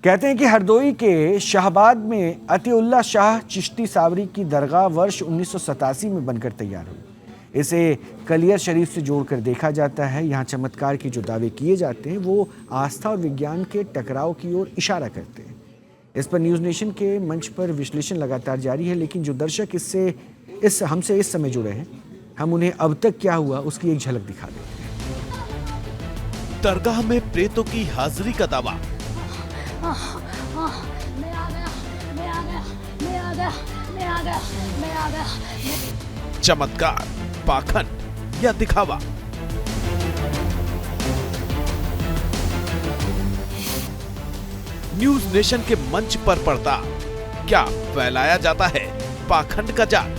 कहते हैं कि हरदोई के शाहबाद में अतीउल्लाह शाह चिश्ती साबरी की दरगाह वर्ष 1987 में बनकर तैयार हुई। इसे कलियर शरीफ से जोड़कर देखा जाता है। यहाँ चमत्कार के जो दावे किए जाते हैं वो आस्था और विज्ञान के टकराव की ओर इशारा करते हैं। इस पर न्यूज़ नेशन के मंच पर विश्लेषण लगातार जारी है, लेकिन जो दर्शक हमसे इस समय जुड़े हैं, हम उन्हें अब तक क्या हुआ उसकी एक झलक दिखा देते हैं। दरगाह में प्रेतों की हाजिरी का दावा। चमत्कार, पाखंड या दिखावा। न्यूज नेशन के मंच पर पर्दा। क्या फैलाया जाता है पाखंड का जाल?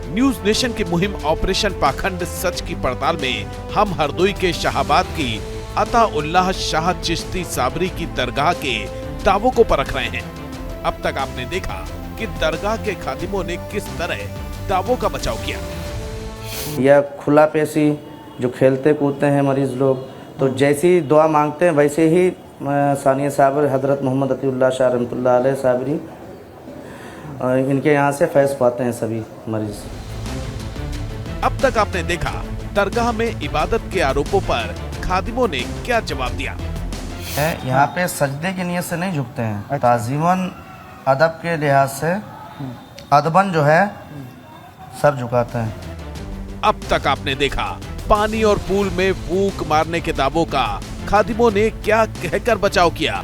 न्यूज नेशन की मुहिम ऑपरेशन पाखंड सच की पड़ताल में हम हरदोई के शाहबाद की अताउल्लाह शाह चिश्ती साबरी की दरगाह के दावों को परख रहे हैं। अब तक आपने देखा कि दरगाह के खादिमों ने किस तरह दावों का बचाव किया। यह खुला पेशी जो खेलते कूदते हैं मरीज लोग, तो जैसी दुआ मांगते हैं वैसे ही सानिया साबर हजरत मोहम्मद अतीउल्लाह शाह रहमतुल्लाह अलैह साबरी इनके यहाँ से फैज़ पाते हैं सभी मरीज। अब तक आपने देखा दरगाह में इबादत के आरोपों पर खादिमों ने क्या जवाब दिया। यहाँ पे सजदे की नीयत से नहीं झुकते हैं, ताजीमन अदब के लिहाज से अदबन जो है सर झुकाते हैं। अब तक आपने देखा पानी और पूल में फूंक मारने के दावों का खादिमों ने क्या कहकर बचाव किया।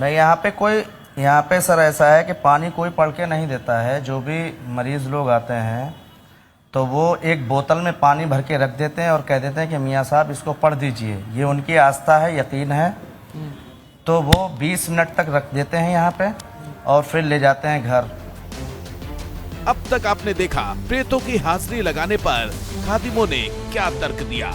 नहीं, यहाँ पे सर ऐसा है कि पानी कोई पढ़ के नहीं देता है। जो भी मरीज लोग आते हैं तो वो एक बोतल में पानी भर के रख देते हैं और कह देते हैं कि मियाँ साहब इसको पढ़ दीजिए। ये उनकी आस्था है, यकीन है। तो वो 20 मिनट तक रख देते हैं यहाँ पे और फिर ले जाते हैं घर। अब तक आपने देखा प्रेतों की हाजिरी लगाने पर खादिमों ने क्या तर्क दिया।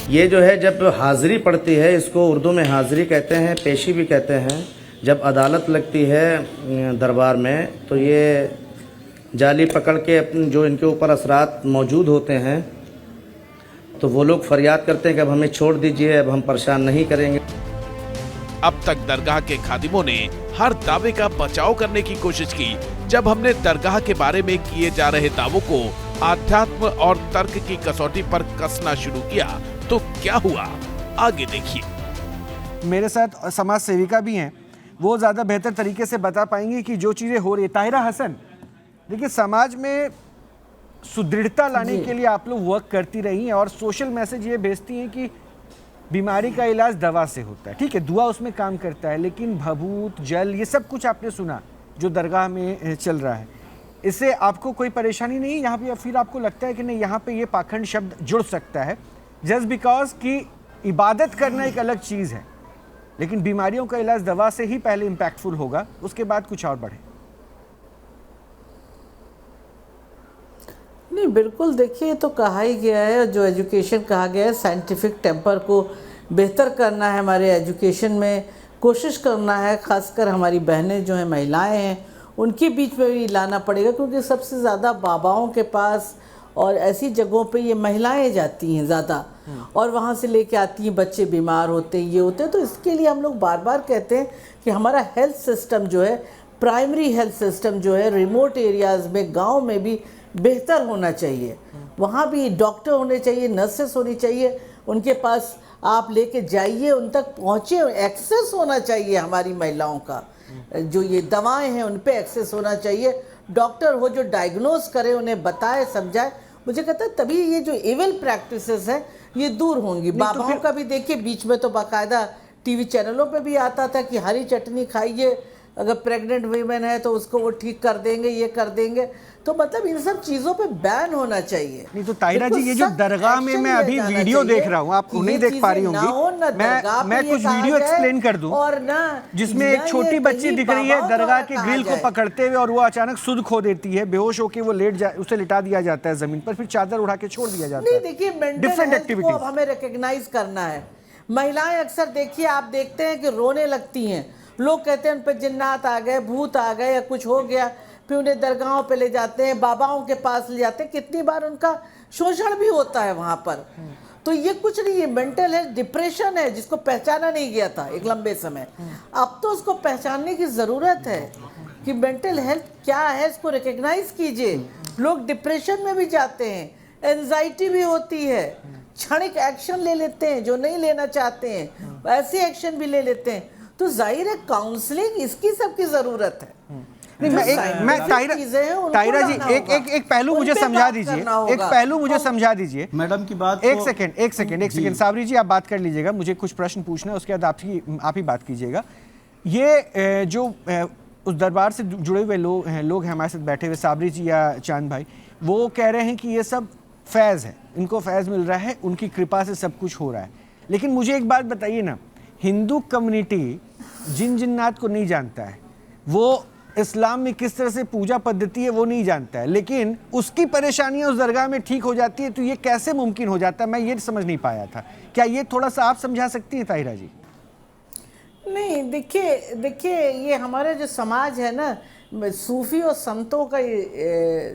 ये जो है जब हाजिरी पड़ती है, इसको उर्दू में हाजिरी कहते हैं, पेशी भी कहते हैं। जब अदालत लगती है दरबार में तो ये जाली पकड़ के जो इनके ऊपर असरात मौजूद होते हैं तो वो लोग फरियाद करते हैं कि अब हमें छोड़ दीजिए, अब हम परेशान नहीं करेंगे। अब तक दरगाह के खादिमों ने हर दावे का बचाव करने की कोशिश की। जब हमने दरगाह के बारे में किए जा रहे दावों को आध्यात्म और तर्क की कसौटी पर कसना शुरू किया तो क्या हुआ, आगे देखिए। मेरे साथ समाज सेविका भी हैं, वो ज़्यादा बेहतर तरीके से बता पाएंगे कि जो चीज़ें हो रही है। ताहिरा हसन, देखिए समाज में सुदृढ़ता लाने के लिए आप लोग वर्क करती रही हैं और सोशल मैसेज ये भेजती हैं कि बीमारी का इलाज दवा से होता है। ठीक है, दुआ उसमें काम करता है, लेकिन भभूत जल ये सब कुछ आपने सुना जो दरगाह में चल रहा है, इससे आपको कोई परेशानी नहीं यहाँ पे? या फिर आपको लगता है कि नहीं, यहाँ पे ये पाखंड शब्द जुड़ सकता है जस्ट बिकॉज कि इबादत करना एक अलग चीज़ है, लेकिन बीमारियों का इलाज दवा से ही पहले इम्पैक्टफुल होगा, उसके बाद कुछ और बढ़े? नहीं, बिल्कुल। देखिए, तो कहा ही गया है, जो एजुकेशन कहा गया है, साइंटिफिक टेम्पर को बेहतर करना है, हमारे एजुकेशन में कोशिश करना है। खासकर हमारी बहनें जो हैं, महिलाएं हैं, उनके बीच में भी लाना पड़ेगा, क्योंकि सबसे ज़्यादा बाबाओं के पास और ऐसी जगहों पे ये महिलाएं जाती हैं ज़्यादा, और वहाँ से लेके आती हैं, बच्चे बीमार होते हैं, ये होते हैं। तो इसके लिए हम लोग बार बार कहते हैं कि हमारा हेल्थ सिस्टम जो है, प्राइमरी हेल्थ सिस्टम जो है, रिमोट एरियाज़ में, गाँव में भी बेहतर होना चाहिए। वहाँ भी डॉक्टर होने चाहिए, नर्सेस होनी चाहिए, उनके पास आप लेके जाइए, उन तक पहुँचे, एक्सेस होना चाहिए। हमारी महिलाओं का जो ये दवाएं हैं उन पे एक्सेस होना चाहिए। डॉक्टर हो जो डायग्नोज करे, उन्हें बताए, समझाए। मुझे कहता है तभी ये जो इविल प्रैक्टिसेस हैं ये दूर होंगी। बाबाओं का भी देखिए, बीच में तो बाकायदा टीवी चैनलों पे भी आता था कि हरी चटनी खाइए, अगर प्रेग्नेंट वीमेन है तो उसको वो ठीक कर देंगे, ये कर देंगे। तो मतलब इन सब चीजों पे बैन होना चाहिए। नहीं तो ताहिरा जी, ये जो दरगाह में मैं अभी वीडियो देख रहा हूँ, आप नहीं देख पा रही होंगी, मैं कुछ वीडियो एक्सप्लेन कर दूं, और ना जिसमें एक छोटी बच्ची दिख रही है दरगाह के ग्रिल को पकड़ते हुए, और वो अचानक सुध खो देती है, बेहोश होकर वो उसे लिटा दिया जाता है जमीन पर, फिर चादर उड़ा के छोड़ दिया जाता है। देखिए, डिफरेंट एक्टिविटीज हमें रिकॉग्नाइज करना है। महिलाएं अक्सर देखिए, आप देखते हैं कि रोने लगती हैं। लोग कहते हैं उन पर जिन्नात आ गए, भूत आ गए, या कुछ हो गया, फिर उन्हें दरगाहों पे ले जाते हैं, बाबाओं के पास ले जाते हैं। कितनी बार उनका शोषण भी होता है वहाँ पर। तो ये कुछ नहीं है, मेंटल हेल्थ डिप्रेशन है जिसको पहचाना नहीं गया था एक लंबे समय। अब तो उसको पहचानने की ज़रूरत है कि मेंटल हेल्थ क्या है, इसको रिकग्नाइज कीजिए। लोग डिप्रेशन में भी जाते हैं, एंजाइटी भी होती है, क्षणिक एक्शन ले लेते हैं जो नहीं लेना चाहते हैं, ऐसे एक्शन भी ले लेते हैं। तो जाहिर है काउंसलिंग इसकी सबकी ज़रूरत है। नहीं, मैं ताहिरा जी एक पहलू मुझे समझा दीजिए, एक पहलू मुझे समझा दीजिए मैडम की बात। एक सेकंड साबरी जी आप बात कर लीजिएगा, मुझे कुछ प्रश्न पूछना है, उसके बाद आप ही बात कीजिएगा। ये जो उस दरबार से जुड़े हुए लोग हैं हमारे साथ बैठे हुए, साबरी जी या चांद भाई, वो कह रहे हैं कि ये सब फैज़ है, इनको फैज़ मिल रहा है, उनकी कृपा से सब कुछ हो रहा है। लेकिन मुझे एक बात बताइए ना, हिंदू कम्युनिटी जिन जिन्नात को नहीं जानता है, वो इस्लाम में किस तरह से पूजा पद्धति है वो नहीं जानता है, लेकिन उसकी परेशानियां उस दरगाह में ठीक हो जाती है, तो ये कैसे मुमकिन हो जाता है? मैं ये समझ नहीं पाया था। क्या ये थोड़ा सा आप समझा सकती हैं ताहिरा जी? नहीं, देखिए ये हमारा जो समाज है ना, सूफी और संतों का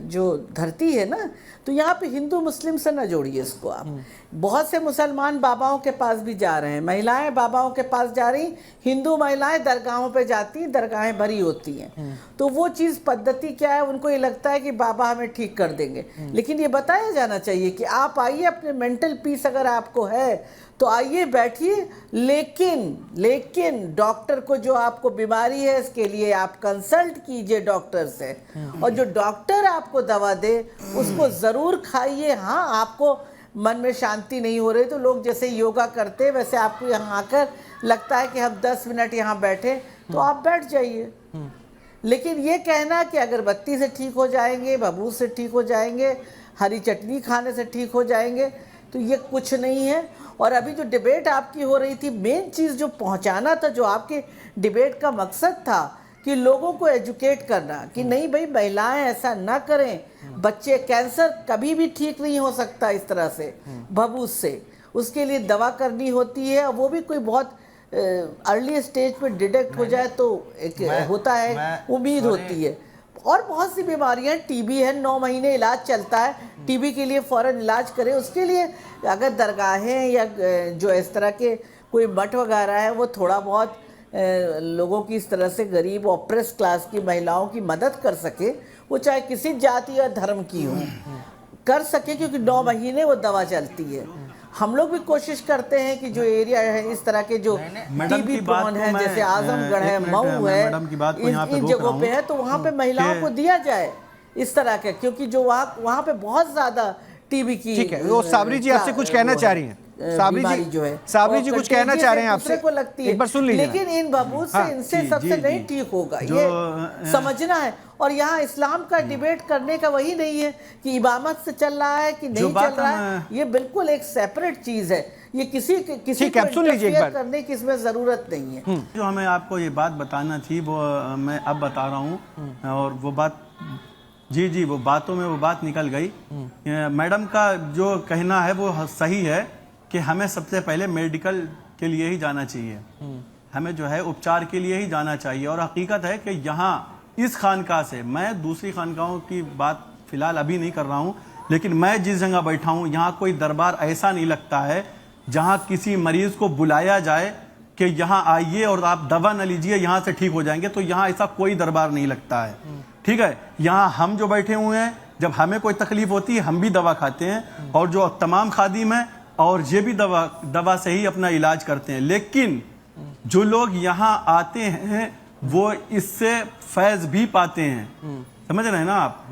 जो धरती है ना, तो यहाँ पे हिंदू मुस्लिम से ना जोड़िए इसको आप। बहुत से मुसलमान बाबाओं के पास भी जा रहे हैं, महिलाएं बाबाओं के पास जा रही, हिंदू महिलाएं दरगाहों पे जाती हैं, दरगाहें भरी होती हैं। तो वो चीज़ पद्धति क्या है, उनको ये लगता है कि बाबा हमें ठीक कर देंगे। लेकिन ये बताया जाना चाहिए कि आप आइए, अपने मेंटल पीस अगर आपको है तो आइए बैठिए, लेकिन डॉक्टर को, जो आपको बीमारी है इसके लिए आप कंसल्ट कीजिए डॉक्टर से, और जो डॉक्टर आपको दवा दे उसको ज़रूर खाइए। हाँ, आपको मन में शांति नहीं हो रही तो लोग जैसे योगा करते हैं वैसे आपको यहाँ आकर लगता है कि हम 10 मिनट यहाँ बैठे, तो आप बैठ जाइए। लेकिन ये कहना कि अगरबत्ती से ठीक हो जाएंगे, बबूल से ठीक हो जाएंगे, हरी चटनी खाने से ठीक हो जाएंगे, तो ये कुछ नहीं है। और अभी जो डिबेट आपकी हो रही थी, मेन चीज़ जो पहुंचाना था, जो आपके डिबेट का मकसद था कि लोगों को एजुकेट करना कि नहीं भाई महिलाएं ऐसा ना करें, बच्चे, कैंसर कभी भी ठीक नहीं हो सकता इस तरह से भभूस से, उसके लिए दवा करनी होती है, वो भी कोई बहुत अर्ली स्टेज पे डिटेक्ट हो जाए तो एक होता है, उम्मीद होती है। और बहुत सी बीमारियां, टीबी है, 9 महीने इलाज चलता है, टीबी के लिए फ़ौरन इलाज करें। उसके लिए अगर दरगाहें या जो इस तरह के कोई मठ वगैरह है, वो थोड़ा बहुत लोगों की इस तरह से गरीब और ऑप्रेस क्लास की महिलाओं की मदद कर सके, वो चाहे किसी जाति या धर्म की हो, कर सके, क्योंकि 9 महीने वो दवा चलती है। हम लोग भी कोशिश करते हैं कि जो एरिया है इस तरह के जो टीबी प्रोन है, जैसे आजमगढ़ है, मऊ है, इन जगहों पे है, तो वहाँ पे महिलाओं को दिया जाए इस तरह के, क्योंकि जो वहाँ पे बहुत ज़्यादा टीबी की। ठीक है, वो साबरी जी आपसे कुछ कहना चाह रही हैं, साबरी जी कुछ कहना चाह रहे हैं आपसे, को लगती है, एक बार सुन लीजिए। लेकिन इन बबूत से इनसे सबसे नहीं ठीक होगा, ये समझना है। और यहाँ इस्लाम का डिबेट करने का वही नहीं है कि इमामत से चल रहा है कि नहीं चल रहा है, ये बिल्कुल एक सेपरेट चीज है। ये किसी को इंटरफेयर करने की इसमें जरूरत नहीं है। जो हमें आपको ये बात बताना थी वो मैं अब बता रहा हूँ, और वो बात जी वो बातों में वो बात निकल गई। मैडम का जो कहना है वो सही है कि हमें सबसे पहले मेडिकल के लिए ही जाना चाहिए, हमें जो है उपचार के लिए ही जाना चाहिए। और हकीकत है कि यहाँ इस खानका से, मैं दूसरी खानकाओं की बात फिलहाल अभी नहीं कर रहा हूँ, लेकिन मैं जिस जगह बैठा हूँ यहाँ कोई दरबार ऐसा नहीं लगता है जहाँ किसी मरीज को बुलाया जाए कि यहाँ आइए और आप दवा न लीजिए यहाँ से ठीक हो जाएंगे, तो यहाँ ऐसा कोई दरबार नहीं लगता है। ठीक है, यहाँ हम जो बैठे हुए हैं, जब हमें कोई तकलीफ होती है हम भी दवा खाते हैं, और जो तमाम खादिम हैं और ये भी दवा से ही अपना इलाज करते हैं। लेकिन जो लोग यहाँ आते हैं वो इससे फैज़ भी पाते हैं, समझ रहे हैं ना आप।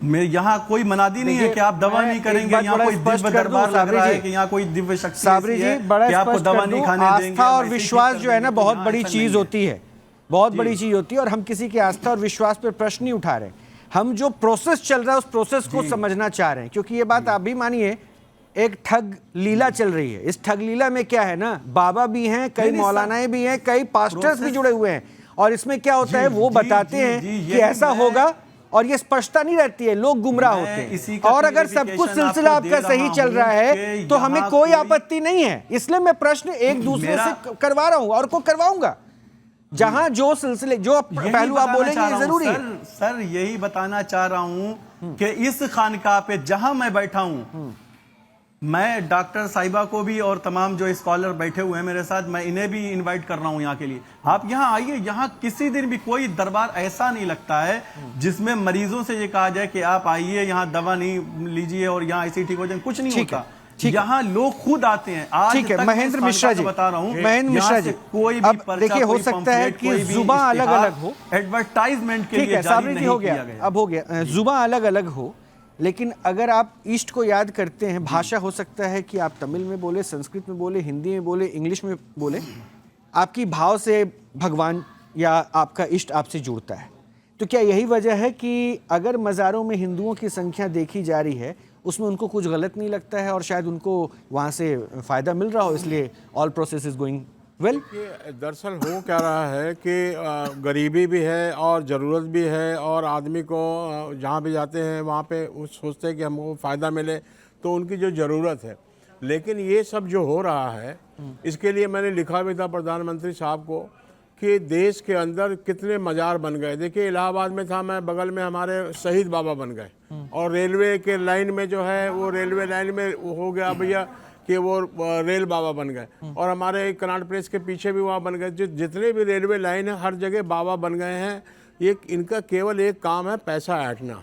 मेरे यहाँ कोई मनादी नहीं है कि आप दवा नहीं करेंगे, यहाँ कोई दिव्य दरबार लग रहा है कि यहाँ कोई दिव्य शक्ति साबरी जी, बड़ा कि आपको दवा नहीं खाने देंगे। आस्था और विश्वास जो है ना बहुत बड़ी चीज होती है, बहुत बड़ी चीज होती है, और हम किसी की आस्था और विश्वास पर प्रश्न नहीं उठा रहे, हम जो प्रोसेस चल रहा है उस प्रोसेस को समझना चाह रहे हैं। क्योंकि ये बात आप भी मानिए, एक ठग लीला चल रही है। इस ठग लीला में क्या है ना, बाबा भी हैं, कई मौलानाएं भी हैं, कई पास्टर्स भी जुड़े हुए हैं, और इसमें क्या होता है वो बताते हैं कि ऐसा होगा, और ये स्पष्टता नहीं रहती है, लोग गुमराह होते हैं। और अगर सब कुछ सिलसिला आपका सही चल रहा है तो हमें कोई आपत्ति नहीं है। इसलिए मैं प्रश्न एक दूसरे से करवा रहा हूं और को करवाऊंगा, जहां जो सिलसिले जो पहलू आप बोलेंगे ये जरूरी है। सर यही बताना चाह रहा हूं, सर यही बताना चाह रहा हूं कि इस खानका पे जहां मैं बैठा हूं मैं डॉक्टर साहिबा को भी और तमाम जो स्कॉलर बैठे हुए हैं मेरे साथ, मैं इन्हें भी इनवाइट कर रहा हूं यहाँ के लिए। आप यहाँ आइए, यहाँ किसी दिन भी कोई दरबार ऐसा नहीं लगता है जिसमें मरीजों से ये कहा जाए कि आप आइए यहाँ दवा नहीं लीजिए और यहाँ ऐसे ठीक हो जाए, कुछ नहीं होता। यहाँ लोग खुद आते हैं। आज ठीक है, तक महेंद्र मैं मिश्रा जी बता रहा हूँ, महेंद्र मिश्रा जी, कोई भी अब देखिए हो सकता है कि जुबान अलग अलग हो, एडवर्टाइजमेंट के ठीक लिए है, जारी साबरी जी नहीं हो किया गया, गया। अब हो गया, जुबान अलग अलग हो, लेकिन अगर आप ईस्ट को याद करते हैं, भाषा हो सकता है कि आप तमिल में बोले, संस्कृत में बोले, हिंदी में बोले, इंग्लिश में बोले, आपकी भाव से भगवान या आपका इष्ट आपसे जुड़ता है। तो क्या यही वजह है कि अगर मज़ारों में हिंदुओं की संख्या देखी जा रही है, उसमें उनको कुछ गलत नहीं लगता है और शायद उनको वहाँ से फ़ायदा मिल रहा हो, इसलिए all process is going well? दरअसल हो क्या रहा है कि गरीबी भी है और ज़रूरत भी है, और आदमी को जहाँ भी जाते हैं वहाँ पे वो सोचते हैं कि हमको फ़ायदा मिले, तो उनकी जो ज़रूरत है। लेकिन ये सब जो हो रहा है, इसके लिए मैंने लिखा भी था प्रधानमंत्री साहब को कि देश के अंदर कितने मज़ार बन गए। देखिए इलाहाबाद में था मैं, बगल में हमारे शहीद बाबा बन गए, और रेलवे के लाइन में जो है वो रेलवे लाइन में हो गया भैया कि वो रेल बाबा बन गए, और हमारे कनाट प्लेस के पीछे भी वहाँ बन गए। जितने भी रेलवे लाइन है हर जगह बाबा बन गए हैं। ये इनका केवल एक काम है, पैसा ऐंठना,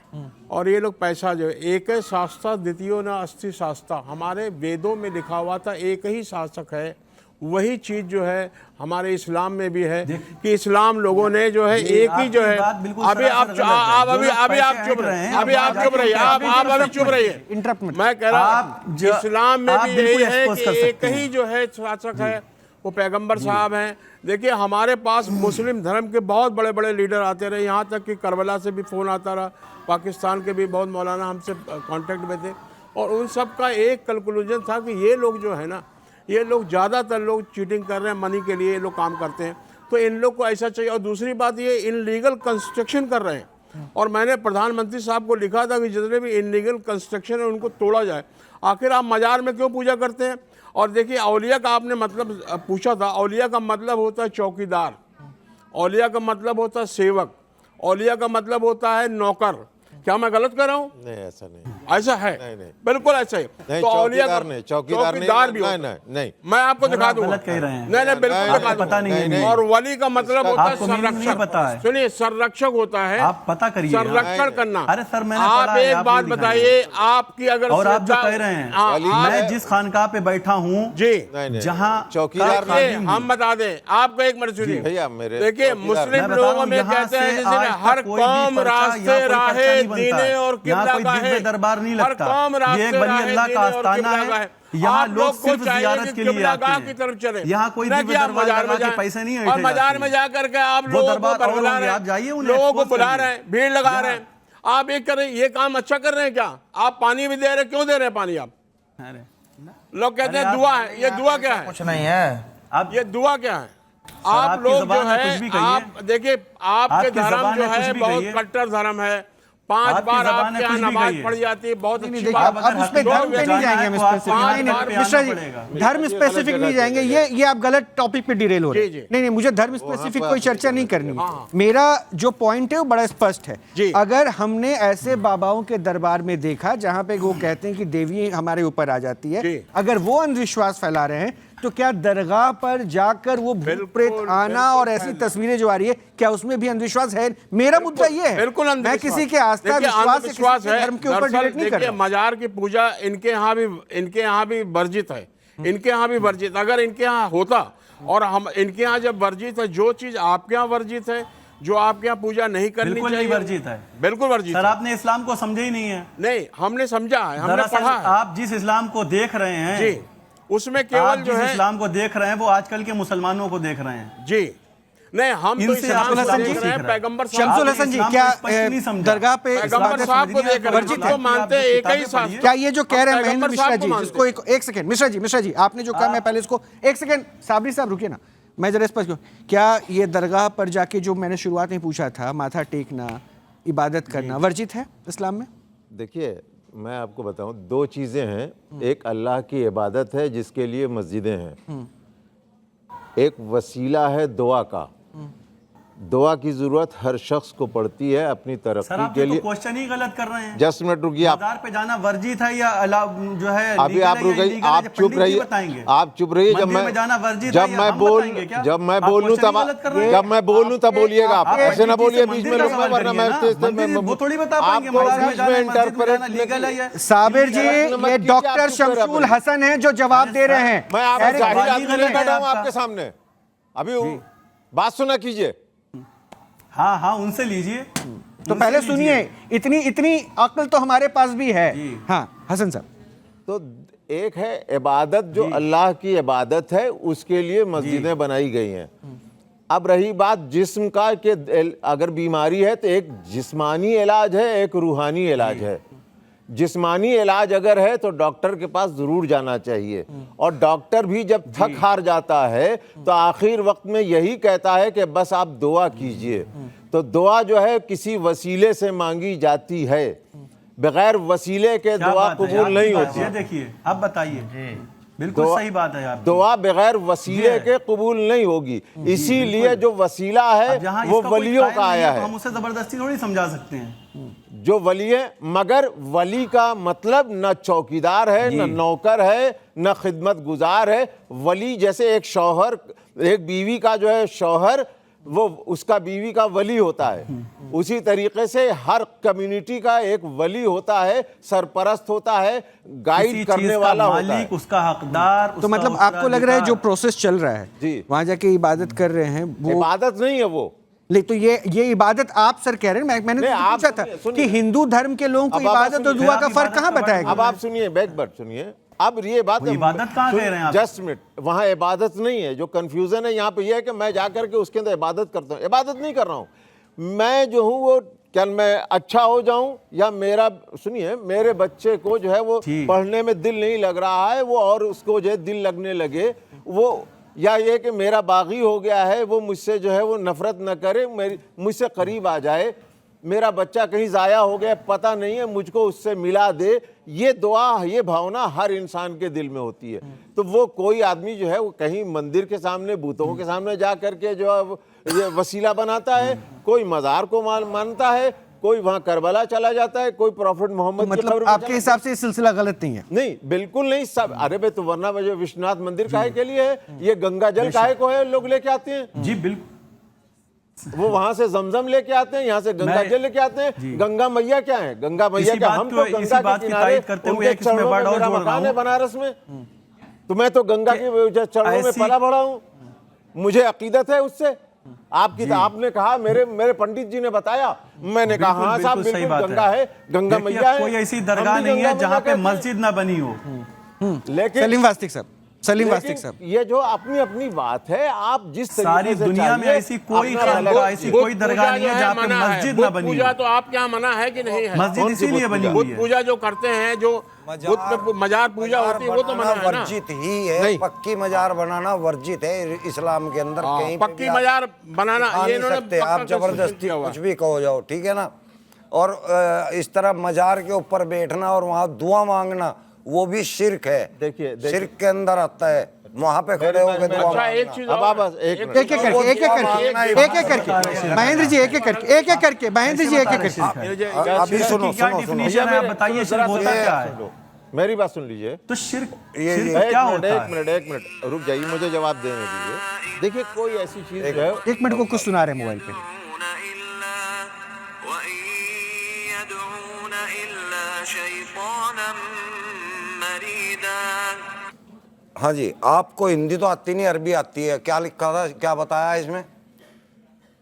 और ये लोग पैसा जो एक है शास्त्र द्वितीयो न अस्ति शास्त्र, हमारे वेदों में लिखा हुआ था एक ही शासक है। वही चीज जो है हमारे इस्लाम में भी है कि इस्लाम लोगों ने जो है एक ही जो है। अभी आप चुप रहिए, अभी आप चुप रहिए, आप अभी चुप रहिए, इंटरप्ट मत। मैं कह रहा हूँ इस्लाम में भी यही है कि एक ही जो है शासक है, वो पैगंबर साहब हैं। देखिए हमारे पास मुस्लिम धर्म के बहुत बड़े बड़े लीडर आते रहे, यहाँ तक कि करबला से भी फ़ोन आता रहा, पाकिस्तान के भी बहुत मौलाना हमसे कांटेक्ट में थे, और उन सब का एक कंक्लूजन था कि ये लोग जो है ना, ये लोग ज़्यादातर लोग चीटिंग कर रहे हैं, मनी के लिए ये लोग काम करते हैं, तो इन लोग को ऐसा चाहिए। और दूसरी बात ये इनलीगल कंस्ट्रक्शन कर रहे हैं, और मैंने प्रधानमंत्री साहब को लिखा था कि जितने भी इनलीगल कंस्ट्रक्शन है उनको तोड़ा जाए। आखिर आप मज़ार में क्यों पूजा करते हैं? और देखिए औलिया का आपने मतलब पूछा था, औलिया का मतलब होता है चौकीदार, औलिया का मतलब होता है सेवक, औलिया का मतलब होता है नौकर। क्या मैं गलत कर रहा हूँ? नहीं, ऐसा नहीं, ऐसा है, नहीं। बिल्कुल ऐसा ही। नहीं, तो औलिया चौकीदार नहीं, चौकीदार भी नहीं, होता है। नहीं, मैं आपको दिखा दूंगा। गलत कह रहे हैं। नहीं, बिल्कुल दिखा पता नहीं है। दूंगा। और वली का मतलब होता है आपको मीनिंग नहीं संरक्षक। पता है। सुनिए, संरक्षक होता है, आप पता करिए। संरक्षण करना। अरे सर, मैंने आप पढ़ा है, एक आप बात नहीं बताइए, आपकी अगर और आप जो कह रहे हैं, हाँ, मैं जिस खानकाह पे बैठा हूँ जी, जहाँ चौकीदार देखिए, हम बता दें आपको एक मिनट सुनिए भैया, मेरे देखिए चौकीदार मुस्लिम मैं बता लोगों रहा हूँ, में यहाँ कहते हैं से जैसे आज हर तक कोई भी कौम पर्चा, रास्ते यहाँ कोई पर्चा राहे नहीं बनता दीने है। और यहाँ किबला कोई का दिव्य है। दरबार नहीं हर लगता। कौम ये रास्ते एक वली राहे अल्लाह का दीने और आस्थाना किबला का है। है। यहाँ आप लोग लोग को सिर्फ चाहिए जियारत कि के लिए किबला आते गाह हैं। की तरफ चले, यहाँ कोई ना दिव्य कि आप दरबार बाजार में लगा के जाएं। पैसे नहीं और ऐंठे बाजार जाते में हैं। जा करके आप वो लोगों को दरबार और बुला होंगे, रहे आप जाइए, हैं, उन्हें लोगों को expose बुला करिए। रहे हैं, भीड़ लगा रहे हैं। आप ये कर रहे हैं, ये काम अच्छा कर रहे हैं क्या? आप पानी भी दे रहे हैं, क्यों दे रहे हैं पानी? आप लोग कहते हैं दुआ है, ये दुआ क्या है? कुछ नहीं है। आप ये दुआ क्या है? आप आपकी लोग जो ज़बान में है, कुछ भी कहिए। आप देखिए आपके आपकी धर्म ज़बान जो में कुछ है भी बहुत कहिए। कट्टर धर्म है। 5 आपकी बार ज़बान में आपके यहाँ कुछ भी नमाज कहिए। पढ़ जाती है, बहुत अच्छी देखिए, बात। अब उस पे धर्म पे नहीं जाएंगे हम स्पेसिफिक, नहीं नहीं मिश्रा जी, धर्म स्पेसिफिक नहीं जाएंगे, ये आप गलत टॉपिक पे डिरेल हो रहे जी। हैं। नहीं मुझे धर्म स्पेसिफिक कोई चर्चा नहीं करनी है। हाँ। मेरा जो पॉइंट है वो बड़ा स्पष्ट है। जी। अगर हमने ऐसे बाबाओं के दरबार में देखा जहां पे वो कहते हैं कि देवी हमारे ऊपर आ जाती जी। है, अगर वो अंधविश्वास फैला रहे हैं, तो क्या दरगाह पर जाकर वो भूत प्रेत आना और ऐसी तस्वीरें जो आ रही है, क्या उसमें भी अंधविश्वास है? मेरा मुद्दा ये है, बिल्कुल मैं किसी के आस्था विश्वास से किसी के धर्म के ऊपर डिबेट नहीं कर देखिए, रहा। मजार की पूजा इनके यहाँ भी वर्जित है, इनके यहाँ भी वर्जित। अगर इनके यहाँ होता और हम इनके यहाँ जब वर्जित है, जो चीज आपके यहाँ वर्जित है, जो आपके यहाँ पूजा नहीं करनी बिल्कुल चाहिए, नहीं वर्जित है। बिल्कुल वर्जित सर, है। आपने इस्लाम को समझे ही नहीं है। नहीं, हमने समझा है, हमने दरअसल पढ़ा है आप जिस इस्लाम को देख रहे हैं, जी, उसमें केवल आप जो जिस है इस्लाम को देख रहे हैं वो आजकल के मुसलमानों को देख रहे हैं। जी, नहीं हम तो इनसे इस्लाम आप को इस्लाम देख को रहे सीख हैं, रहे हैं। पैगंबर शमसुल साहब हसन जी, इस्लाम को क्या स्पष्ट नहीं समझा। दरगाह पे पैगंबर साहब को देख रहे हैं, वर्जित हम तो है? मानते हैं एक ही किताबें साथ। पढ़िए। क्या ये जो कह रहे हैं महेंद्र पैगंबर मिश्रा साहब जी, को जिसको एक सेकंड, मिश्रा जी आपने जो कहा, मैं पहले इसको एक सेकंड, साबरी साहब रुकिए ना, मैं जरा स्पष्ट करूं। क्या ये दरगाह पर जाके जो मैंने शुरुआत में पूछा था, माथा टेकना, इबादत करना वर्जित है इस्लाम में? देखिए मैं आपको बताऊं, 2 चीज़ें हैं। एक अल्लाह की इबादत है जिसके लिए मस्जिदें हैं, एक वसीला है दुआ का। दुआ की जरूरत हर शख्स को पड़ती है अपनी सर तरक्की आप के ये तो लिए। क्वेश्चन ही गलत कर रहे हैं। जस्ट मिनट रुकिए आप, बाजार पे जाना वर्जित है या जो है अभी legal आप है या रुकिए, illegal है, आप ये चुप पंडित जी रहिए, बताएंगे। आप चुप रहिए। मंदिर में जाना वर्जित है या हम बताएंगे क्या? जब मैं आप बोलूं क्वेश्चन तब ही गलत कर रहे हैं। जब मैं बोलूं तब बोलिएगा आप, आप ऐसे ना पंडित जी बोलिए से बीच में मंदिर का रुकना, सवाल वरना करिए ना। मैं मंदिर वो थोड़ी बता पाएंगे आपको मजार में बीच जाना में है, मस्जिद में इंटरप्रेट जाना लीगल है या साबिर जी, नमक ये कीजिए, डॉक्टर आप चुप करें शमशुल अपने। हसन हैं जो जवाब दे रहे हैं। मैं आप अरे जाहिल सवाल ही आदमी गलत नहीं है बैठा हूं आपका। आपके सामने, अभी बात सुना कीजिए। हाँ हाँ उनसे लीजिए। तो पहले सुनिए, इतनी इतनी अक्ल तो हमारे पास भी है। हाँ हसन साहब, तो एक है इबादत, जो अल्लाह की इबादत है उसके लिए मस्जिदें बनाई गई हैं। अब रही बात जिस्म का कि अगर बीमारी है तो एक जिस्मानी इलाज है, एक रूहानी इलाज है। जिस्मानी इलाज अगर है तो डॉक्टर के पास जरूर जाना चाहिए, और डॉक्टर भी जब थक हार जाता है तो आखिर वक्त में यही कहता है कि बस आप दुआ कीजिए। तो दुआ जो है किसी वसीले से मांगी जाती है, बगैर वसीले के क्या दुआ बात है, कबूल नहीं होती। ये देखिए आप बताइए, बिल्कुल सही बात है आपकी। दुआ बगैर वसीले के कबूल नहीं होगी, इसीलिए जो वसीला है जहाँ वो इसका कोई वलियों कायल का नहीं आया तो है। हम उसे जबरदस्ती थोड़ी समझा सकते हैं। जो वली है, मगर वली का मतलब न चौकीदार है, न नौकर है, न खिदमत गुजार है। वली जैसे एक शौहर, एक बीवी का जो है शौहर, वो उसका बीवी का वली होता है, उसी तरीके से हर कम्युनिटी का एक वली होता है, सरपरस्त होता है, किसी गाइड चीज करने का वाला होता मालिक, है। उसका हकदार, तो उसका मतलब आपको लग रहा है जो उत्तराधिकार। प्रोसेस चल रहा है जी। वहां जाके इबादत कर रहे हैं वो, इबादत नहीं है वो। लेकिन तो ये इबादत आप सर कह रहे हैं, मैंने नहीं, तो आप पूछा था सुनिए। कि हिंदू धर्म के लोगों को अब आप इबादत और सुनिए, दुआ का आप फर्क इबादत कहाँ का बताएगा? अब आप सुनिए, बैक बट सुनिए। अब ये बात वो इबादत कहाँ कह रहे हैं आप? जस्ट मिनट, वहां इबादत नहीं है। जो कंफ्यूजन है यहाँ पे ये है कि मैं जाकर के उसके अंदर इबादत करता हूँ। इबादत नहीं कर रहा हूँ मैं, जो हूँ वो क्या मैं अच्छा हो जाऊं, या मेरा सुनिए मेरे बच्चे को जो है वो पढ़ने में दिल नहीं लग रहा है, वो और उसको जो है दिल लगने लगे, वो या ये कि मेरा बागी हो गया है, वो मुझसे जो है वो नफरत न करे, मेरी मुझसे करीब आ जाए, मेरा बच्चा कहीं ज़ाया हो गया पता नहीं है, मुझको उससे मिला दे। ये दुआ, ये भावना हर इंसान के दिल में होती है। तो वो कोई आदमी जो है वो कहीं मंदिर के सामने, बूतों के सामने जा करके जो है ये वसीला बनाता है, कोई मज़ार को मानता है, कोई वहाँ करबला चला जाता है, कोई प्रॉफिट मोहम्मद की मतलब कब्र में आपके चला- हिसाब से ये सिलसिला गलत नहीं है? नहीं, बिल्कुल नहीं। सब अरे भाई, तो वरना जो विश्वनाथ मंदिर काहे के लिए है, ये गंगा जल काहे को है, लोग लेके आते हैं। जी बिल्कुल, वो वहां से जमजम लेके आते हैं, यहाँ से गंगा जल लेके आते हैं। गंगा मैया क्या है? गंगा मैया इसी क्या? बात हम को- तो इसी गंगा बात के की किनारे, तारीफ करते हुए उनके एक इसमें चरणों में वर्ड और मेरा जोड़ रहा मकान है हूं। बनारस में, तो मैं तो गंगा के चरणों में ऐसी- पला बढ़ा हूँ, मुझे अकीदत है उससे। आपकी तो आपने कहा, मेरे पंडित जी ने बताया, मैंने कहा हाँ साहब बिल्कुल सही बिल्कुल बात गंगा है, गंगा देखिए, मैया है। कोई ऐसी हम दरगाह भी नहीं गंगा है मैया जहाँ पे कहते हैं। मस्जिद ना बनी हो। लेकिन सलीम वास्तिक साहब, सलीम वास्तिक लेकिन साहब, ये जो अपनी अपनी बात है, आप जिस तरीके सारी से दुनिया में चाहिए, ऐसी कोई अपना खानका, अलग- ऐसी कोई दरगाह नहीं है जहाँ पे मस्जिद ना बनी पूजा हो। तो आपके यहाँ मना है कि नहीं है? मस्जिद कौन सी इसीलिए बुत बनी पूजा? हुई बुत है। पूजा जो करते हैं, जो बुत पे मजार पूजा होती है, वो तो मना है ना? वर्जित ही है। नहीं। पक्की मजार बनाना वर्जित है इस्लाम के अंदर। कहीं पे पक्की भी आप मजार बनाना आ ये नहीं इन्होंने सकते, पक्का आप कंस्ट्रक्शन जबरदस्ती किया हुआ है। कुछ भी कहो जाओ, ठीक है ना। और इस तरह मजार के ऊपर बैठना और वहाँ दुआ मांगना, वो भी शिर्क है। देखिए शिर्क के अंदर आता है, वहाँ पे खड़े होकर दुआ अच्छा, एक मांगना। चीज अब और आप है। बस एक मिनट। एक एक करके, एक एक करके, महेंद्र जी एक एक करके, एक एक करके, महेंद्र जी एक एक करके। अभी सुनो क्या सुनो सुनो डिफिनेशन है, आप बताइए शिर्क होता क्या है? मेरी बात सुन लीजिए। तो शिर्क ये- शिर्क एक क्या मिनट, होता एक है? मिनट, एक मिनट रुक जाइए, मुझे जवाब देने दीजिए। देखिए, कोई ऐसी चीज है, एक मिनट को कुछ सुना रहे हैं मोबाइल पे। हाँ जी, आपको हिंदी तो आती नहीं, अरबी आती है। क्या लिखा था, क्या बताया इसमें?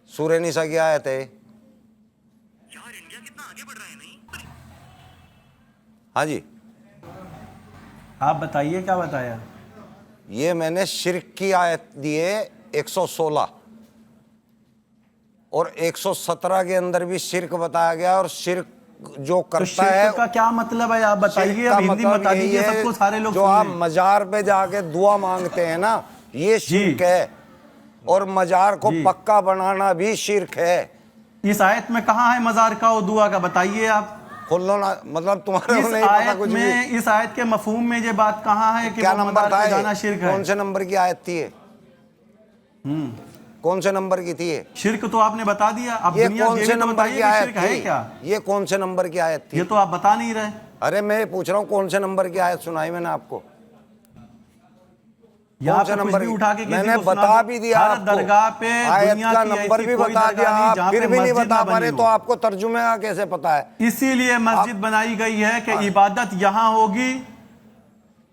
सूरह निसा की आयत है। हाँ जी, आप बताइए क्या बताया? ये मैंने शिर्क की आयत दी है 116 और 117 के अंदर भी शिर्क बताया गया। और शिर्क जो तो करता है, शिर्क का क्या मतलब है, आप बताइए, शिर्क का अब हिंदी में मतलब बता यही दीजिए है, सबको, सारे लोग जो सुन आप लें। मजार पे जाके दुआ मांगते हैं ना, ये शिर्क है। और मजार को पक्का बनाना भी शिर्क है। इस आयत में कहाँ है मजार का और दुआ का, बताइए आप। खुल्लो ना, मतलब तुम्हारे इस को नहीं पता आयत कुछ में, भी। इस आयत के मफहूम में ये बात कहाँ है कि क्या वो नंबर मजार था पे ये? जाना शिर्क है? कौन से नंबर की आयत थी ये? कौन से नंबर की थी ये? शिर्क तो आपने बता दिया, अब ये दुनिया कौन ये से भी तो नंबर बताइए की कि आयत शिर्क है क्या? थी? ये कौन से नंबर की आयत थी? ये तो आप बता नहीं रहे। अरे मैं पूछ रहा हूँ कौन से नंबर की आयत सुनाई मैंने आपको? यहाँ कौन से पे कुछ नंबर भी की? उठा के किसी मैंने को सुना बता दो। भी दिया हर आपको। दरगाह पे आयत दुनिया का की नंबर ऐसी भी कोई बता दरगाह दिया नहीं आप, जहाँ फिर पे भी नहीं मस्जिद बता ना पा बनी रहे, हो। तो आपको तर्जुमे का कैसे पता है? इसीलिए मस्जिद बनाई गई है कि इबादत यहाँ होगी।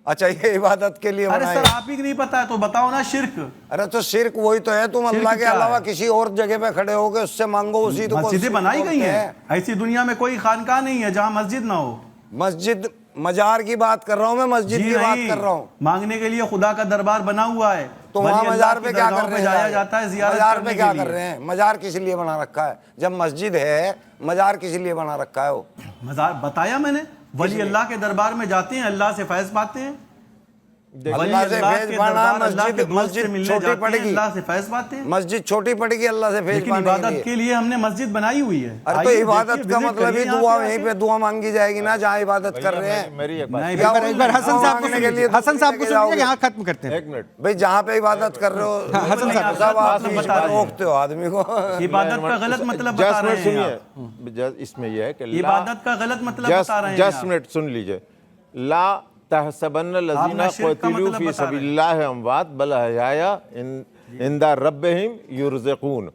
अच्छा, ये इबादत के लिए अरे बनाई सर, है। आप ही को नहीं पता है तो बताओ ना। शिर्क अरे तो शिर्क वही तो है, तुम शिर्क अल्लाह के क्या अलावा है? किसी और जगह पे खड़े होके उससे मांगो, उसी तो मस्जिदें बनाई गई हैं। ऐसी दुनिया में कोई खानका नहीं है जहाँ मस्जिद ना हो। मस्जिद, मजार की बात कर रहा हूँ मैं, मस्जिद जी की बात नहीं, कर रहा हूँ। मांगने के लिए खुदा का दरबार बना हुआ है, तो वहाँ वली मजार अल्लाह पे की क्या कर दरगाहों रहे पे हैं? जाया जाता है जियारत मजार करने पे क्या के कर लिए। रहे हैं? मजार किस लिए बना रखा है? जब मस्जिद है, मजार किस लिए बना रखा है? वो मजार बताया मैंने, वली अल्लाह के दरबार में जाते हैं, अल्लाह से फैज पाते हैं। वली अल्लाह से अल्लाह फैज के पाना, दरबार, अल्लाह के मस्जिद दोस्त से मस्जिद मिलने छोटी जाते हैं, पड़ेगी, अल्लाह से फैज पाते हैं। मस्जिद छोटी पड़ेगी अल्लाह से फैज लेकिन पाने के इबादत लिए। के लिए हमने मस्जिद बनाई हुई है। अरे तो आइए, इबादत देखिए, का विजिट मतलब ही करिए यहाँ दुआ, पे वहीं आके। पे दुआ मांगी जाएगी ना जहाँ इबादत कर रहे हैं। मेरी एक बात नहीं, क्या एक बार हसन साहब को मांगने के लिए सुनिए, हसन साहब को लेके सुनिए, जाओगे? यहाँ खत्म करते हैं। एक मिनट भाई जहाँ पे इबादत कर रहे हो, हसन साहब, सब आप मतलब बता रहे हैं। रोकते हो आदमी को। इबादत का गलत मतलब बता जस्ट रहे मिनट हैं आप। सुनिए, इसमें यह है कि इबादत का गलत मतलब बता रहे हैं जस्ट आप। मिनट सुन लीजिए। ला तहसबन्न लजीना आप शिर्क का क़तिलू मतलब फी बता रहे हैं। सबिलिल्लाहि अमवात बल अहया इंदा रब्बिहिम युरज़क़ून।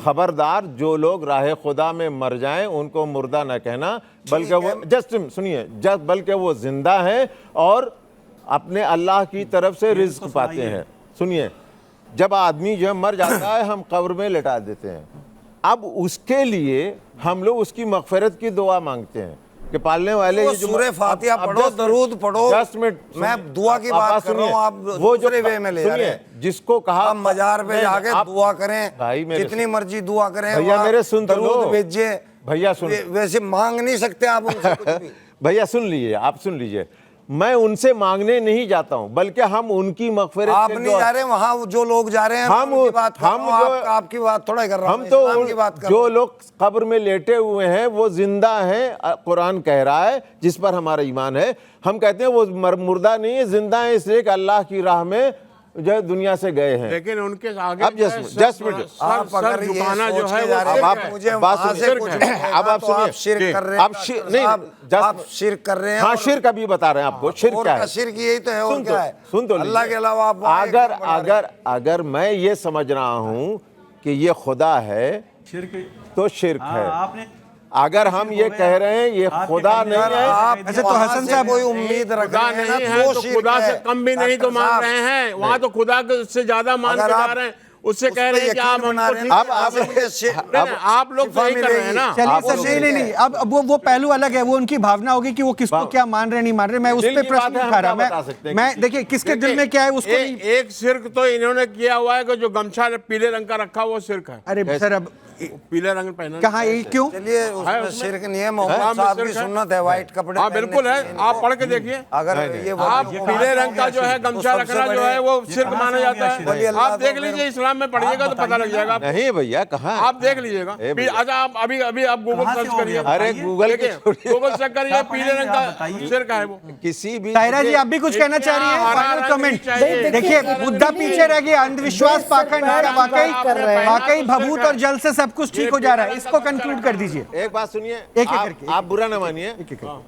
खबरदार, जो लोग राह खुदा में मर जाएं उनको मुर्दा न कहना, बल्कि वो जस्ट सुनिए, बल्कि वो जिंदा हैं और अपने अल्लाह की तरफ से रिज्क पाते हैं। सुनिए, जब आदमी जो है मर जाता है, हम कब्र में लिटा देते हैं। अब उसके लिए हम लोग उसकी मगफिरत की दुआ मांगते हैं कि पालने वाले वो ये जो सूरह फातिहा पढ़ो, दरूद पढ़ो। जस्ट मिनट, मैं दुआ की बात कर रहा हूँ, आप वो दूसरे वे में ले जा रहे सुनिए, हैं। जिसको कहा आप मजार पे नहीं, जाके आप- दुआ करें, भाई मेरे जितनी मर्जी दुआ करें, भैया वहाँ मेरे सुन तो लो। दरूद भेजिए। भैया सुन। वैसे मांग नहीं सकते आप उनसे कुछ भी। भैया सुन लीजिए, आप सुन लीजिए, मैं उनसे मांगने नहीं जाता हूं, बल्कि हम उनकी मगफिरत आप के नहीं जा रहे, वहाँ जो लोग जा रहे हैं, हम- उनकी बात कर रहा हम हूँ, जो- आपकी बात थोड़ा ही कर रहा हूँ, हम तो इस्लाम की बात कर रहा जो हूँ। लोग कब्र में लेटे हुए हैं वो जिंदा हैं, कुरान कह रहा है, जिस पर हमारा ईमान है। हम कहते हैं वो मुर्दा नहीं है, जिंदा है, इसलिए कि अल्लाह की राह में जो है दुनिया से गए हैं। लेकिन उनके आगे अब जो है just minute, आप अगर ये झुकाना जो सोच है के वो जा रहे हैं, अब आप- आप मुझे बात वहाँ सुनिए, से कुछ मिलेगा, अब आप तो सुनिए, शिर्क कर रहे हैं, आप नहीं, आप शिर्क कर रहे हैं। हाँ, और- शिर्क अभी बता रहे हैं आपको, शिर्क और क्या का है? शिर्क यही तो है, और सुन क्या तो- है? सुन तो अल्लाह लीजिए। के अलावा आप वहाँ अगर एक बना रहे हैं। अगर मैं ये समझ रहा हूं कि ये खुदा है शिर्क तो शिर्क हाँ, है। आपने अगर हम ये कह रहे हैं ये आपके खुदा कहने नहीं का है, आप अच्छा, तो वहाँ हसन से साहब कोई उम्मीद रख खुदा रहे हैं नहीं ना, है वो तो शिर्क खुदा से है। कम भी नहीं तो डॉक्टर मान साहब, रहे हैं, वहाँ तो खुदा से ज्यादा मान अगर के आप जा रहे हैं, उससे उस कह पे रहे हैं कि यकीन आप बना हमको रहे ठीक हैं, अब आप आपसे मुझे नहीं, नहीं, आप लोग तो शिफा यही कर रहे हैं मिलेगी। ना। चलिए आप सर, वो नहीं नहीं नहीं, अब वो पहलू अलग है, वो उनकी भावना होगी कि वो किसको क्या मान रहे हैं, नहीं मान रहे। मैं उस दिल पे की प्रश्न बात है, नहीं हम उठा रहा। क्या बता सकते हैं मैं किसी- देखिए किसके दिल में क्या है उसको नहीं। एक शिर्क तो इन्होंने किया हुआ है कि जो गमछा पीले रंग का रखा वो शिर्क है, अरे सर, अब पीले रंग पहना कहाँ ये क्यों? चलिए उसमें उसमें- शिर्क नहीं है, हाँ, मोहम्मद में साहब की शिर्क है। सुन्नत है व्हाइट कपड़े हाँ पहनने बिल्कुल की। है, आप पढ़ के देखिए। अगर ये आप वली पीले रंग का जो है गमछा सबसे रखना जो है वो शिर्क कहाँ से माना हो जाता गया है। शिर्क? आप देख लीजिए, इस्लाम में पढ़िएगा तो पता लग जाएगा आपको। नहीं भैया, कहाँ आप देख लीजिएगा। ए भैया। अच्छा, आप अभी अभी आप गूगल कहाँ से सर्च हो करिए। गया? अरे बताइए। गूगल के देखिए, छोड़िए। गूगल सर्च करिए, क्या पीले पढ़ेंगे रंग आप का बताइए। शिर्क है वो। किसी भी ताहिरा जी, आप भी कुछ कहना चाह रही हैं? हरा फाइनल रंग कमेंट चाहिए। देखिए, मुद्दा पीछे रह गया, अंधविश्वास पाखंड वाकई भभूत और जल से सब कुछ ठीक हो जा रहा है, इसको कंक्लूड कर दीजिए। एक बात सुनिए, एक करके, आप बुरा न मानिए।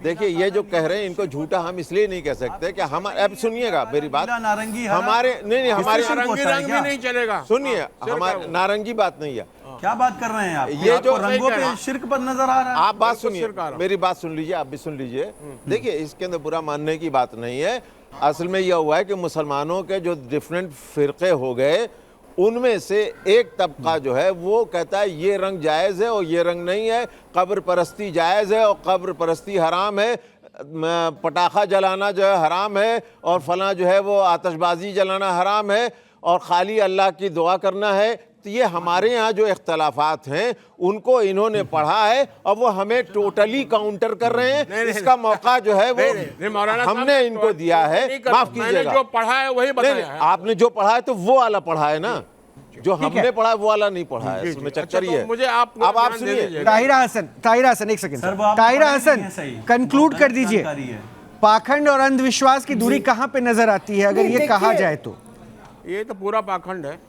देखिए, ये जो कह रहे हैं इनको झूठा हम इसलिए नहीं कह सकते कि हम, अब सुनिएगा मेरी बात, पीला, नारंगी, हरा। हमारे नहीं हमारे शिर्क नारंगी होता है रंग भी क्या? नहीं चलेगा। सुनिए, शिर्क है हमारे वो। नारंगी बात नहीं है। क्या बात कर रहे हैं आप? ये आपको जो रंगों सही कह रहा पे शिर्क पर नजर आ रहा है। आप बात बिल्कुल सुनिए, शिर्क आ रहा। मेरी बात सुन लीजिए, आप भी सुन लीजिए। देखिए, इसके अंदर बुरा मानने की बात नहीं है। असल में यह हुआ है कि मुसलमानों के जो डिफरेंट फिरके हो गए, उनमें से एक तबका जो है वो कहता है ये रंग जायज़ है और ये रंग नहीं है, कब्र परस्ती जायज़ है और कब्र परस्ती हराम है, पटाखा जलाना जो है हराम है और फलां जो है वो आतशबाजी जलाना हराम है और खाली अल्लाह की दुआ करना है। तो ये हमारे यहाँ जो इख्तलाफात हैं उनको इन्होंने पढ़ा है और वो हमें टोटली काउंटर कर रहे हैं। इसका मौका जो है वो नहीं, मौलाना साहब, हमने इनको दिया है। नहीं कर- माफ मैंने कीजिएगा, जो पढ़ा है वही नहीं, बताया नहीं, है। आपने जो पढ़ा है तो वो वाला पढ़ा है ना, जो हमने पढ़ा है वो वाला नहीं पढ़ा है। इसमें अच्छा, चक्कर तो ये है। मुझे आप अब आप ध्यान दे सुनिए, दीजिएगा। ताहिरा हसन, एक सेकंड सर, वो आपको ताहिरा पढ़ा नहीं है हसन, सही। कंक्लूड कर दीजिए। जानकारी है। पाखंड और अंधविश्वास की दूरी कहाँ पे नजर आती है, अगर ये कहा जाए तो? ये तो पूरा पाखंड है।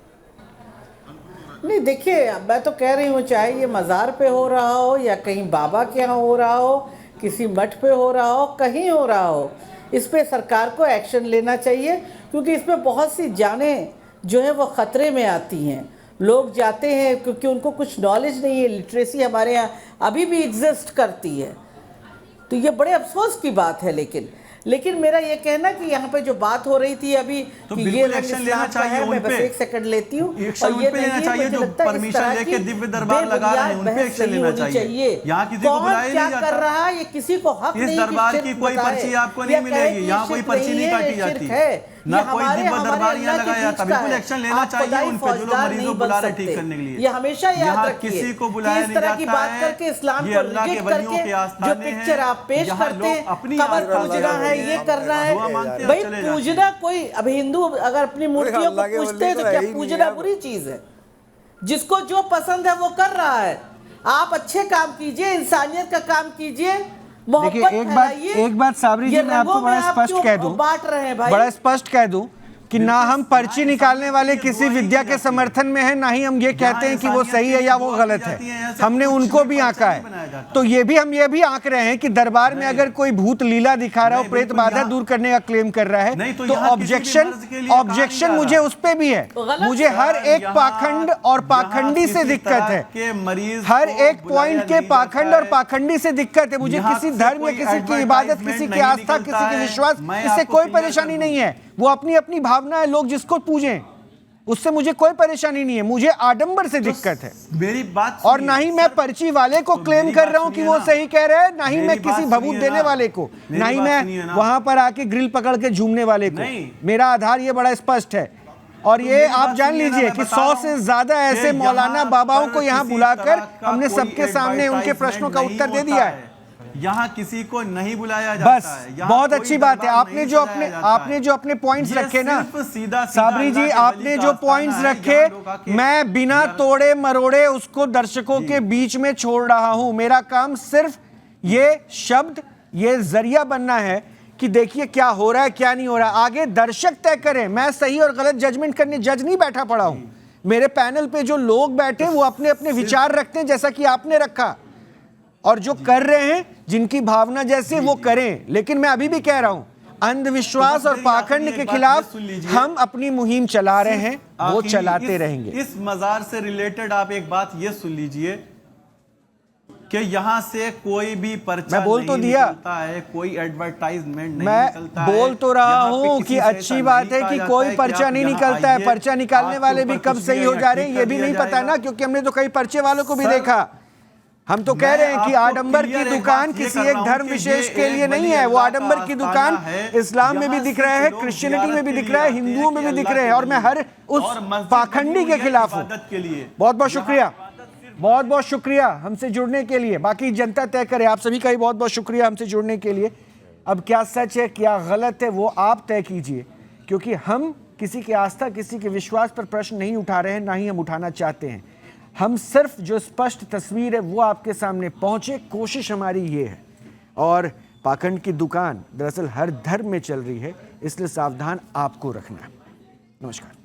नहीं देखिए, मैं तो कह रही हूँ चाहे ये मज़ार पे हो रहा हो या कहीं बाबा के यहाँ हो रहा हो, किसी मठ पे हो रहा हो, कहीं हो रहा हो, इस पे सरकार को एक्शन लेना चाहिए, क्योंकि इस पे बहुत सी जानें जो है वो ख़तरे में आती हैं। लोग जाते हैं क्योंकि उनको कुछ नॉलेज नहीं है, लिटरेसी हमारे यहाँ अभी भी एग्जिस्ट करती है, तो ये बड़े अफसोस की बात है। लेकिन मेरा ये कहना कि यहाँ पे जो बात हो रही थी अभी तो कि बिल्कुल ये रंग एक्शन इस्लाम लेना का चाहिए है, मैं उन बस पे। 1 सेकंड लेती हूँ। एक्शन और उन ये पे लेना देखिए, चाहिए मुझे जो लगता है इस परमिशन तरह लेके की दिव्य दरबार लगा रहे हैं, उन पे बेबुनियाद एक्शन बहस लेना नहीं होनी चाहिए। यहाँ किसी को कौन बुलाया नहीं क्या जाता। कर रहा है ये किसी को हक इस नहीं कि दरबार शिर्क की कोई बताए पर्ची आपको नहीं या कहे मिलेगी, कि यहाँ कोई शिर्क पर्ची नहीं है, काटी ये जाती शिर्क है। ना ये कोई हमारे- दिव्य हमारे दरबार अल्लाह यहाँ के लगाया जाता। बीच का बिल्कुल है। एक्शन लेना आप चाहिए खुदाई उन पे जो लोग फौजदार मरीजों नहीं को बुला बन रहे ठीक सकते। करने के लिए। ये हमेशा याद यहाँ रखिए किसी को कि बुलाया इस नहीं तरह की जाता बात है। करके इस्लाम ये को अल्लाह के रिजेक्ट वलियों करके के जो आस्थाने हैं। पिक्चर आप पेश यहाँ करते लोग हैं, अपनी कबर आस्था पूजना है, ये करना है। दुआ मांगते हैं और भाई चले जाते पूजना कोई, अब हिंदू अगर अपनी मूर्तियों को अल्लाह के पूजते वली हैं तो तो क्या है ही नहीं पूजना है। बुरी चीज है? जिसको जो पसंद है वो कर रहा है। आप अच्छे काम कीजिए, इंसानियत का काम कीजिए, मोहब्बत देखिए फैलाइए। एक बात साबरी जी, ये मैं आपको रंगों में बड़ा आप स्पष्ट क्यों कह दूं, बांट रहे हैं भाई? बड़ा स्पष्ट कह दूं कि ना हम पर्ची निकालने वाले किसी विद्या के समर्थन में हैं, ना ही हम ये कहते हैं कि वो सही है या वो गलत है। हमने उनको भी आंका है, तो ये भी आंक रहे हैं कि दरबार में अगर कोई भूत लीला दिखा रहा हो, प्रेत बाधा दूर करने का क्लेम कर रहा है, तो ऑब्जेक्शन मुझे उस पे भी है। मुझे हर एक पाखंड और पाखंडी से दिक्कत है, हर एक पॉइंट के पाखंड और पाखंडी से दिक्कत है। मुझे किसी धर्म या किसी की इबादत, किसी की आस्था, किसी के विश्वास, इससे कोई परेशानी नहीं है। वो अपनी अपनी भावना है, लोग जिसको पूजें, उससे मुझे कोई परेशानी नहीं है। मुझे आडंबर से दिक्कत है, मेरी बात और ना ही मैं पर्ची वाले को क्लेम कर रहा हूं कि वो सही कह रहे हैं, ना ही मैं किसी भभूत देने वाले को, ना ही मैं वहां पर आके ग्रिल पकड़ के झूमने वाले को। मेरा आधार ये बड़ा स्पष्ट है। और ये आप जान लीजिए कि 100 से ज्यादा ऐसे मौलाना बाबाओं को यहाँ बुलाकर हमने सबके सामने उनके प्रश्नों का उत्तर दे दिया है। यहाँ किसी को नहीं बुलाया जाता बस है। यहाँ बहुत कोई अच्छी बात है। दरबार आपने नहीं जो सजाया जाता आपने जो अपने पॉइंट्स ये रखे ना सिर्फ सीधा साबरी जी, अल्लाह के आपने वली का जो आस्थाना पॉइंट्स है, रखे, यहाँ लोग आके मैं बिना तोड़े मरोड़े उसको दर्शकों के बीच में छोड़ रहा हूं। मेरा काम सिर्फ ये शब्द, ये जरिया बनना है कि देखिए क्या हो रहा है, क्या नहीं हो रहा। आगे दर्शक तय करें। मैं सही और गलत जजमेंट करने जज नहीं बैठा पड़ा हूं। मेरे पैनल पे जो लोग बैठे वो अपने अपने विचार रखते हैं, जैसा कि आपने रखा, और जो कर रहे हैं, जिनकी भावना जैसे वो करें। लेकिन मैं अभी भी कह रहा हूं, अंधविश्वास और पाखंड के खिलाफ हम अपनी मुहिम चला रहे हैं, वो चलाते रहेंगे। इस मजार से रिलेटेड आप एक बात ये सुन लीजिए कि यहाँ से कोई भी पर्चा मैं बोल तो नहीं दिया, निकलता है, कोई एडवर्टाइजमेंट नहीं मैं निकलता है। बोल तो रहा यहाँ पे हूं किसी कि से अच्छी ऐसा बात नहीं है कहा कि जाता कोई है कि पर्चा आप नहीं यहाँ निकलता है। आइए, पर्चा निकालने आपके वाले भी ऊपर कब कुछ सही भी हो है, जा रहे हैं ठीक ये कर भी दिया नहीं पता जाएगा। ना, क्योंकि हमने तो कई पर्चे वालों को भी सर, देखा। हम तो कह मैं रहे हैं कि आपको आडंबर की clear एक दुकान बात ये किसी कर एक रहा हूं धर्म कि विशेष ये के एक लिए नहीं वली है। वो अल्लाह का आडंबर की आस्थाना दुकान है। इस्लाम में भी यहाँ दिख से रहा है, लोग क्रिश्चियनिटी में भी जियारत दिख रहा है, के लिए हिंदुओं में भी आते हैं दिख कि रहे हैं, और मैं हर और उस मस्जिद पाखंडी बनी के हुई है खिलाफ हूं। इबादत के लिए। बहुत बहुत शुक्रिया, बहुत बहुत शुक्रिया हमसे जुड़ने के लिए। बाकी जनता तय करे। आप सभी का भी बहुत बहुत शुक्रिया हमसे जुड़ने के लिए। अब क्या सच है, क्या गलत है, वो आप तय कीजिए, क्योंकि हम किसी की आस्था, किसी के विश्वास पर प्रश्न नहीं उठा रहे हैं, ना ही हम उठाना चाहते हैं। हम सिर्फ जो स्पष्ट तस्वीर है वो आपके सामने पहुंचे, कोशिश हमारी ये है। और पाखंड की दुकान दरअसल हर धर्म में चल रही है, इसलिए सावधान आपको रखना है। नमस्कार।